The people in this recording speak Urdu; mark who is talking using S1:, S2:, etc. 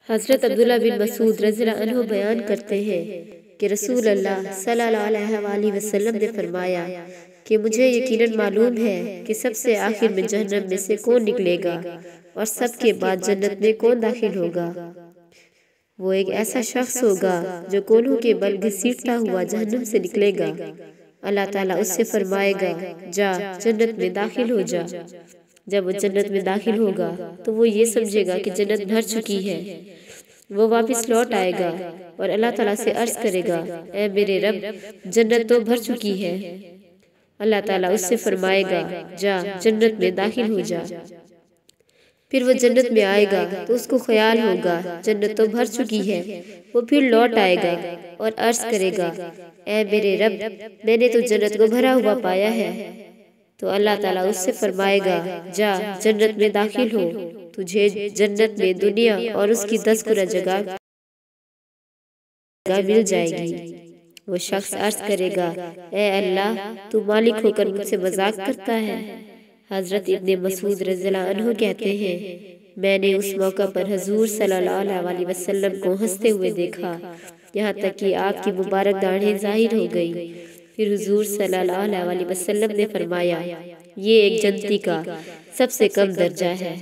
S1: حضرت عبداللہ بن مسعود رضی اللہ عنہ بیان کرتے ہیں کہ رسول اللہ صلی اللہ علیہ وآلہ وسلم نے فرمایا کہ مجھے یقیناً معلوم ہے کہ سب سے آخر میں جہنم میں سے کون نکلے گا اور سب کے بعد جنت میں کون داخل ہوگا۔ وہ ایک ایسا شخص ہوگا جو کونوں کے بل گھسیٹتا ہوا جہنم سے نکلے گا۔ اللہ تعالیٰ اس سے فرمائے گا جا جنت میں داخل ہو جا۔ جب وہ جنت میں داخل ہوگا تو وہ یہ سمجھے گا کہ جنت بھر چکی ہے۔ وہ واپس لوٹ آئے گا اور اللہ تعالیٰ سے عرض کرے گا اے میرے رب جنت تو بھر چکی ہے۔ اللہ تعالیٰ اس سے فرمائے گا جا جنت میں داخل ہو جا۔ پھر وہ جنت میں آئے گا تو اس کو خیال ہوگا جنت تو بھر چکی ہے۔ وہ پھر لوٹ آئے گا اور عرض کرے گا اے میرے رب میں نے تو جنت کو بھرا ہوا پایا ہے۔ تو اللہ تعالیٰ اس سے فرمائے گا جا جنت میں داخل ہو، تجھے جنت میں دنیا اور اس کی 10 گنا جگہ مل جائے گی۔ وہ شخص عرض کرے گا اے اللہ تو مالک ہو کر مجھ سے مذاق کرتا ہے۔ حضرت ابن مسعود رضی اللہ عنہ کہتے ہیں میں نے اس موقع پر حضور صلی اللہ علیہ وسلم کو ہنستے ہوئے دیکھا یہاں تک کہ آپ کی مبارک داڑھیں ظاہر ہو گئی۔ پھر حضور صلی اللہ علیہ وسلم نے فرمایا یہ ایک جنتی کا سب سے کم درجہ ہے۔